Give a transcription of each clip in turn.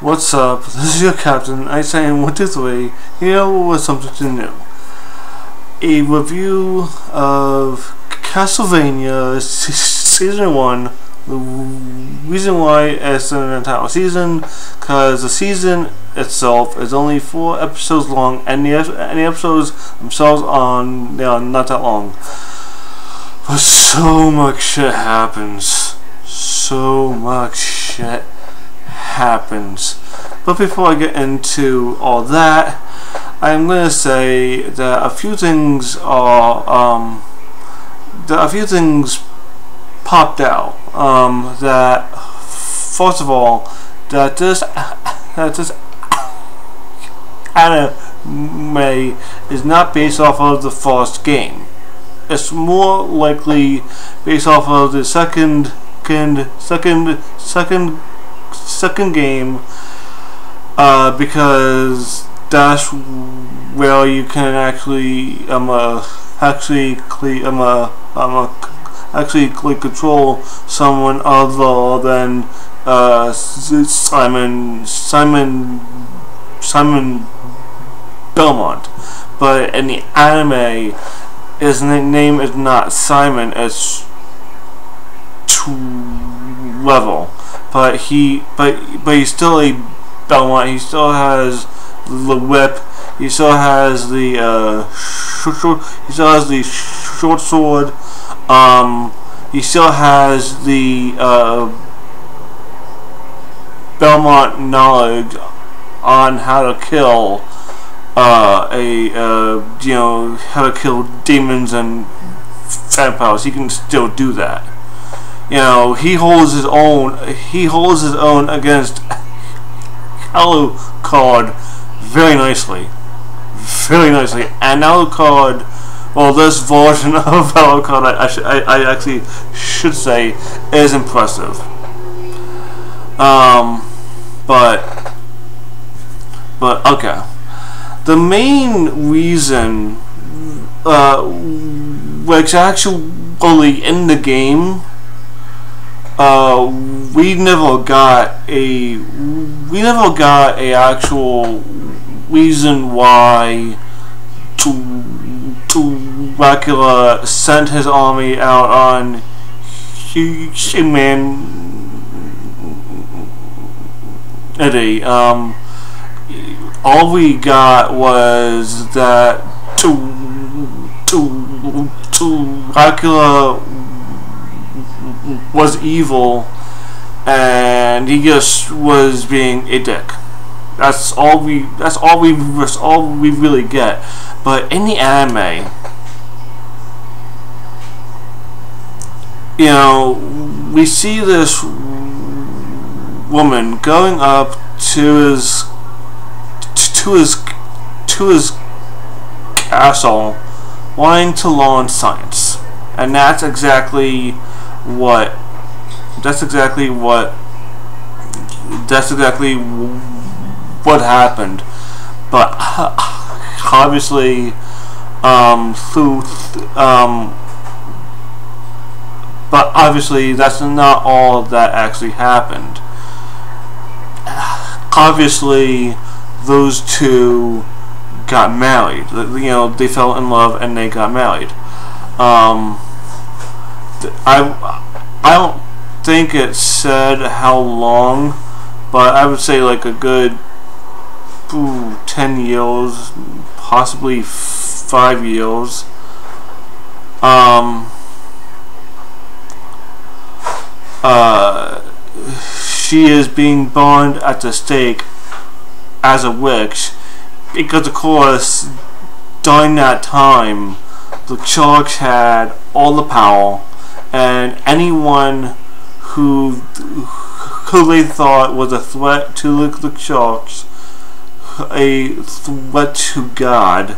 What's up? This is your captain. I say 1, 2, 3. Here with something new. A review of Castlevania Season 1. The reason why it's an entire season, because the season itself is only 4 episodes long, and the episodes themselves they are not that long. But so much shit happens. So much shit happens. But before I get into all that, I'm gonna say that a few things popped out. That first of all, that this anime is not based off of the first game. It's more likely based off of the second game, because that's where you can actually control someone other than Simon Belmont. But in the anime, his name is not Simon, it's Level. But he's still a Belmont. He still has the whip. He still has the short sword. He still has the Belmont knowledge on how to kill how to kill demons and vampires. He can still do that. You know, he holds his own. He holds his own against Alucard very nicely, And Alucard, well, this version of Alucard, I actually should say, is impressive. But okay. The main reason, which actually in the game, we never got a actual reason why Dracula sent his army out on humanity. All we got was that Dracula was evil, and he just was being a dick. That's all we really get. But in the anime, you know, we see this woman going up to his castle, wanting to learn science, and that's exactly what happened. But obviously, that's not all that actually happened. Obviously, those two got married. You know, they fell in love and they got married. I don't think it said how long, but I would say like a good 10 years, possibly 5 years. She is being burned at the stake as a witch, because of course during that time the church had all the power, and anyone who they thought was a threat to the church, a threat to God,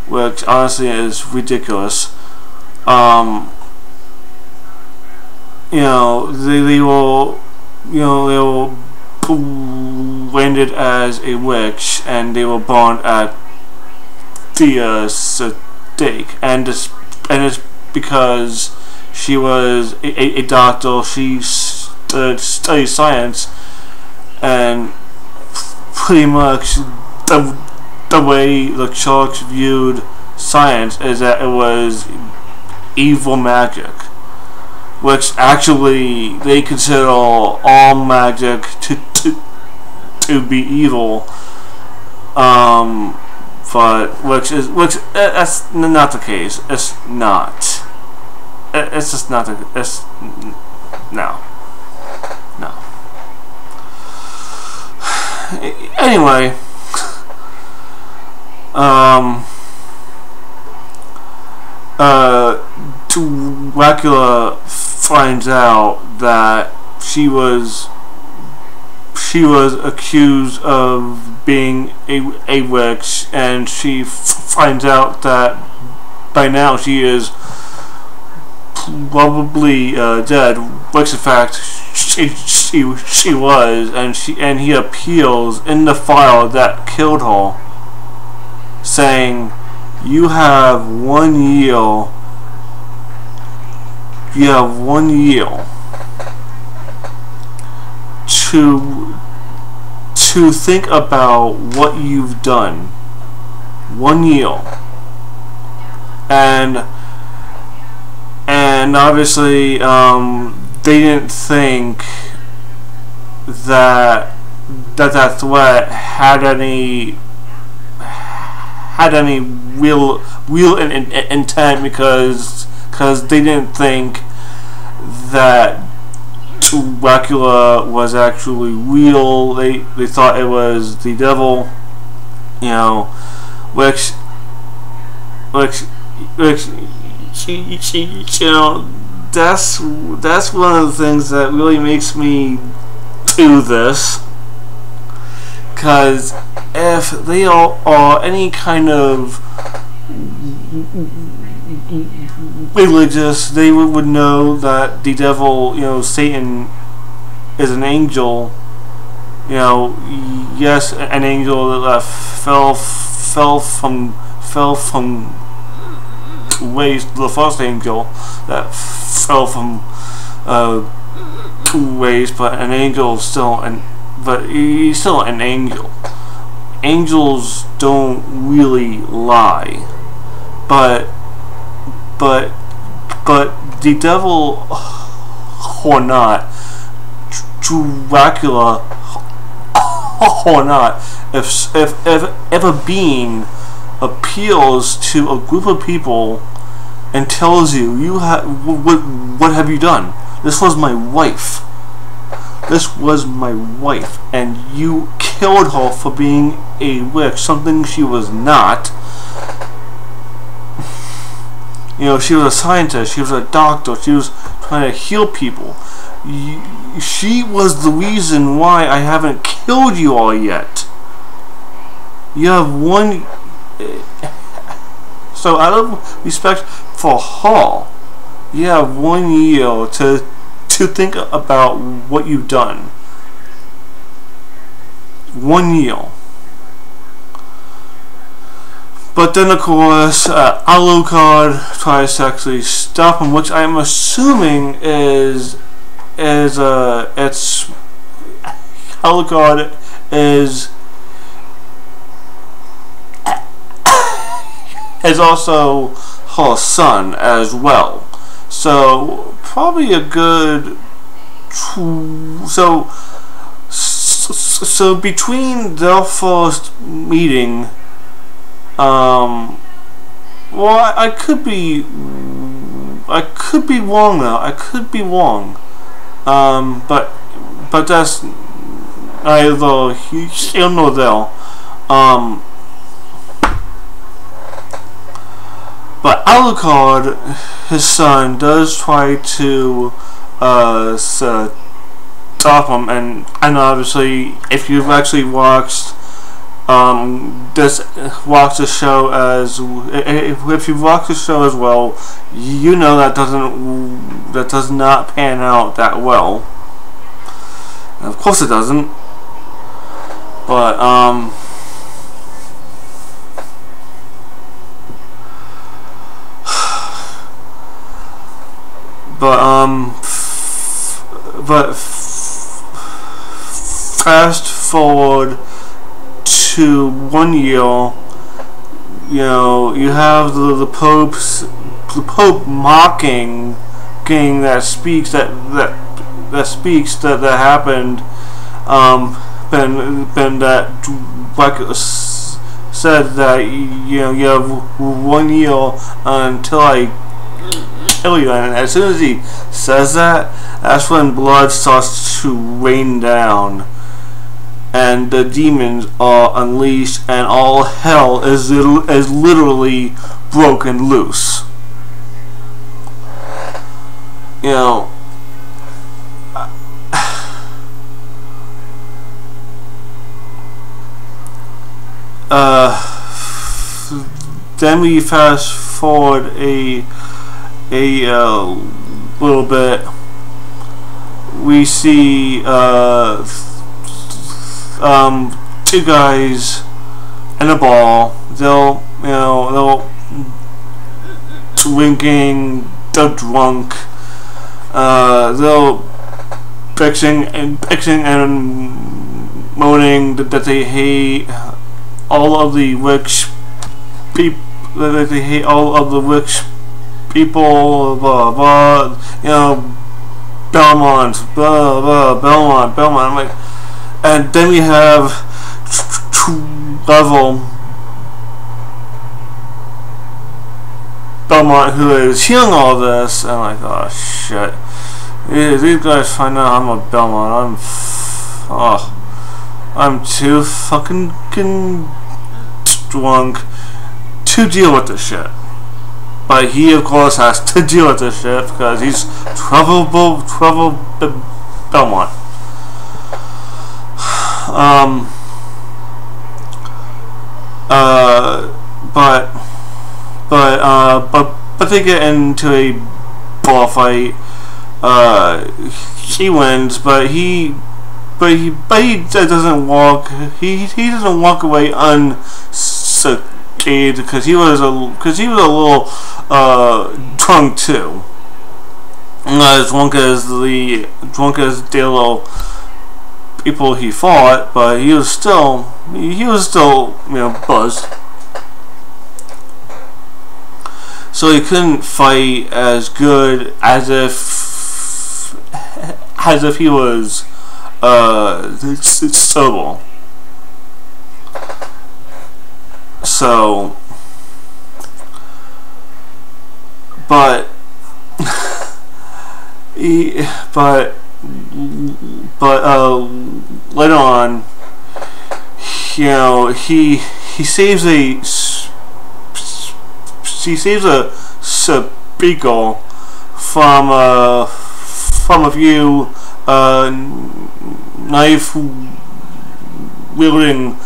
which honestly is ridiculous. You know, they were branded as a witch, and they were burned at the stake, and it's because she was a doctor. She studied science, and pretty much the way the church viewed science is that it was evil magic, which actually they consider all magic to be evil. But which that's not the case. It's not. It's just not the. It's no. Anyway, Dracula finds out that she was accused of being a witch, and she finds out that by now she is probably dead, which in fact she was, and he appeals in the file that killed her, saying, you have 1 year. You have 1 year to think about what you've done. 1 year. And obviously they didn't think that threat had any real intent, because they didn't think that Dracula was actually real. They thought it was the devil, you know, which you know, that's one of the things that really makes me do this, because if they are any kind of religious, they would know that the devil, you know, Satan, is an angel. You know, yes, an angel that fell from ways. The first angel that fell from 2 ways, but an angel still, but he's still an angel. Angels don't really lie, but the devil or not, Dracula or not, if a being appeals to a group of people and tells you, what have you done? This was my wife. This was my wife, and you killed her for being a witch, something she was not. You know, she was a scientist, she was a doctor, she was trying to heal people. She was the reason why I haven't killed you all yet. You have 1... So out of respect for her, you have 1 year to think about what you've done. 1 year. But then, of course, Alucard tries to actually stop him, which I'm assuming is Alucard is also her son as well. So probably a good. So between their first meeting. Well, I could be wrong now. I could be wrong. But that's either here nor there. But Alucard, his son, does try to stop him, and obviously, if you've actually watched. Watch the show as if you've watched the show as well, you know that does not pan out that well. And of course it doesn't. But fast forward to 1 year, you know, you have the Pope mocking king that speaks that happened. Ben that like said that, you know, you have 1 year until I kill you, and as soon as he says that, that's when blood starts to rain down, and the demons are unleashed, and all hell is literally broken loose. You know, then we fast forward a little bit. We see two guys in a bar. They'll drinking. They're drunk. They'll bitching and moaning that they hate all of the rich people. That they hate all of the rich people. Blah blah. You know, Belmont. Blah blah. Belmont. I'm like, and then we have level Belmont, who is hearing all this, and I'm like, oh shit. These guys find out I'm a Belmont. I'm too fucking drunk to deal with this shit. But he, of course, has to deal with this shit because he's trouble Belmont. But they get into a ball fight. He wins, but he doesn't walk. He doesn't walk away unscathed because he was a little drunk too. Not as drunk as the little people he fought, but he was still buzzed. So he couldn't fight as good as if he was sober. So, but later on, you know, he saves a speaker from a few knife wielding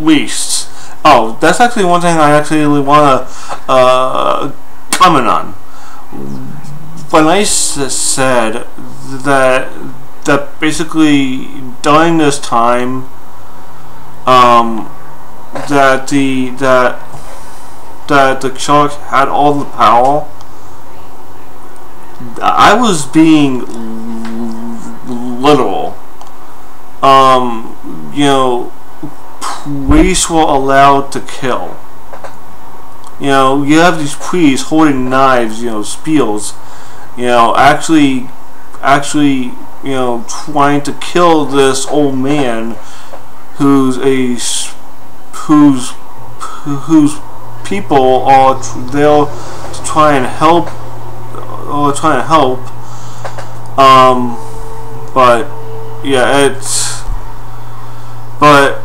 priests. Oh, that's actually one thing I actually want to comment on. When I said that basically during this time, that the church had all the power, I was being literal. You know, priests were allowed to kill. You know, you have these priests holding knives, you know, spears, you know, actually, you know, trying to kill this old man whose people are there to try and help, but yeah, but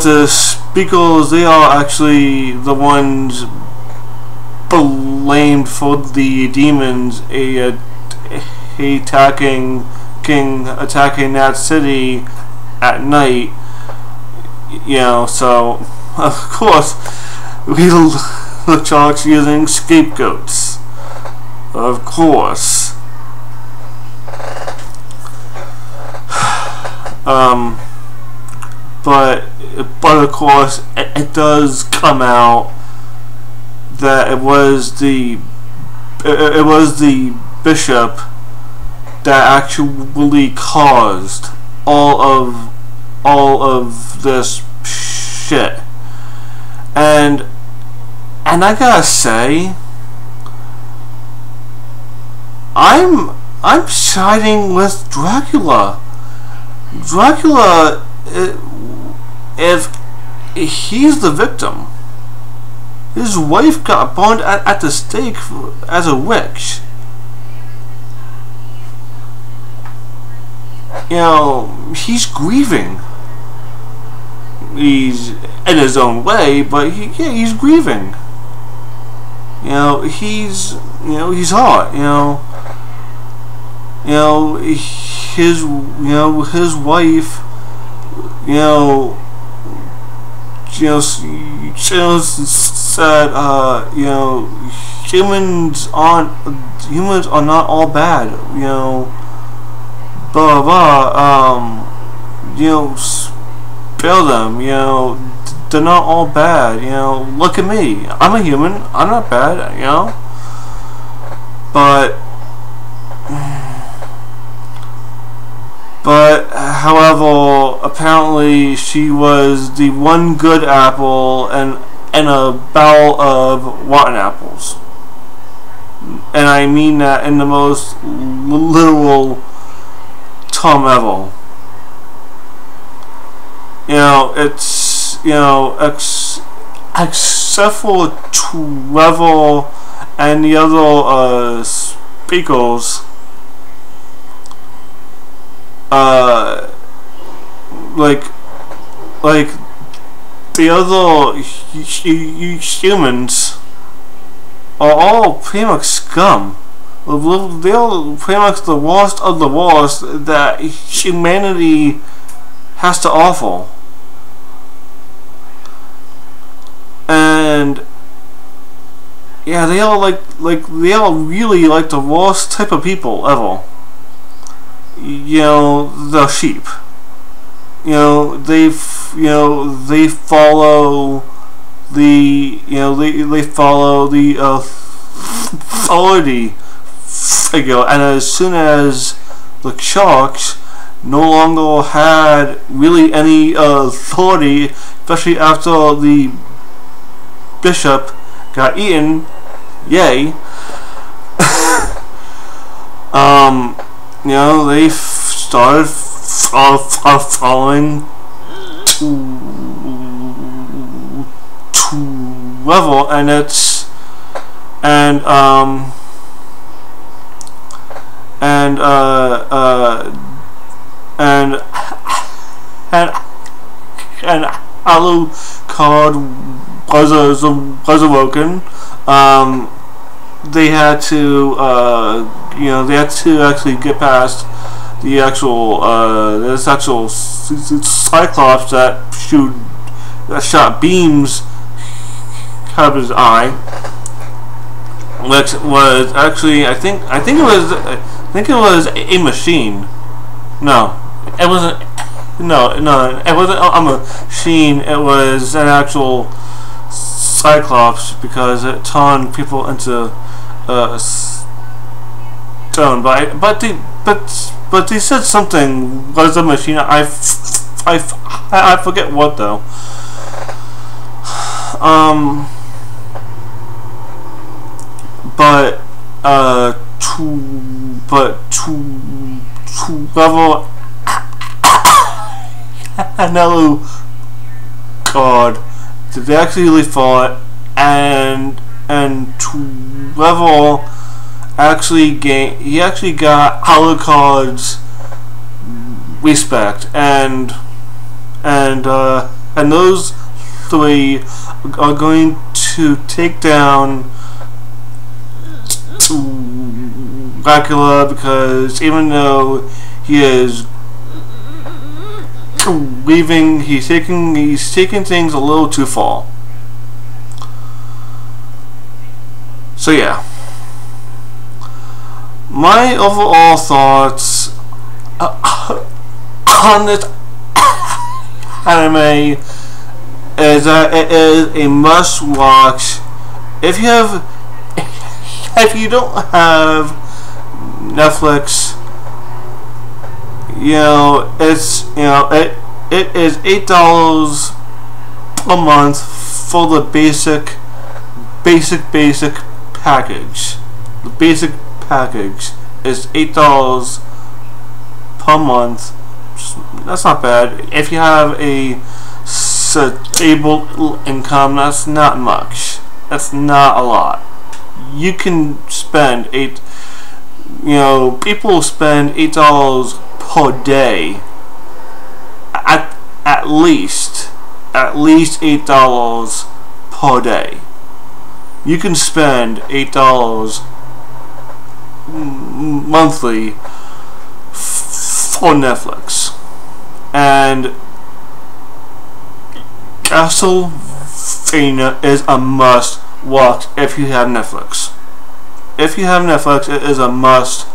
the speakers, they are actually the ones blamed for the demons attacking that city at night. You know, so of course the church using scapegoats. Of course. But of course it does come out that it was the bishop that actually caused all of all of this shit. And I gotta say, I'm siding with Dracula. Dracula, if he's the victim, his wife got burned at the stake as a witch. You know, he's grieving. He's in his own way, but he's grieving. You know, he's hot. His wife. Said humans are not all bad. Blah blah. Spare them. They're not all bad. Look at me. I'm a human. I'm not bad. But however, apparently she was the one good apple and a barrel of rotten apples. And I mean that in the most literal term ever. It's, except for Trevor and the other speakers, like the other humans are all pretty much scum. They're pretty much the worst of the worst that humanity has to offer. And yeah, they are they are really like the worst type of people ever. The sheep. They follow they follow the authority figure, and as soon as the sharks no longer had really any authority, especially after the bishop got eaten, yay. They started following to level, and it's and Alucard was awoken. They had to actually get past the actual this actual Cyclops that shot beams out of his eye, which was actually I think it was a machine. No, it wasn't. No, it wasn't a machine. It was an actual Cyclops, because it turned people into stone. But they said something was a machine. I forget what though. To level another card. They actually fought, and Trevor actually got Alucard's respect, and those three are going to take down Dracula, because even though he is leaving, he's taking things a little too far. So yeah, my overall thoughts on this anime is that it is a must watch. If you don't have Netflix, It is $8 a month for the basic package. The basic package is $8 per month. That's not bad. If you have a stable income, that's not much. That's not a lot. You can spend people spend $8 per day. At least $8 per day. You can spend $8 monthly for Netflix. And Castlevania is a must watch if you have Netflix. If you have Netflix, it is a must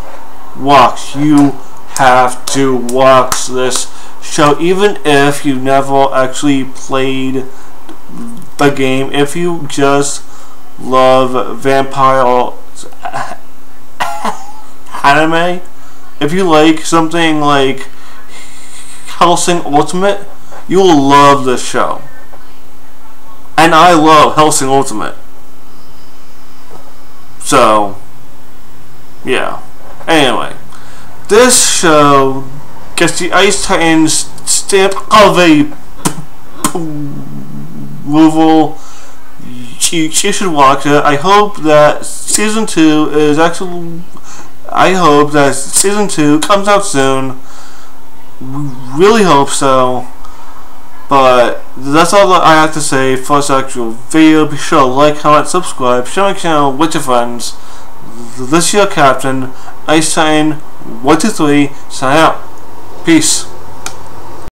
watch. You have to watch this show, even if you never actually played the game. If you just love vampire anime, if you like something like Hellsing Ultimate, you will love this show. And I love Hellsing Ultimate. So, yeah. Anyway, this show gets the Ice Titans stamp of approval. You should watch it. I hope that season 2 comes out soon. Really hope so. But that's all that I have to say for this actual video. Be sure to like, comment, subscribe, share my channel with your friends. This is your captain, Ice Titan 123, sign out. Peace.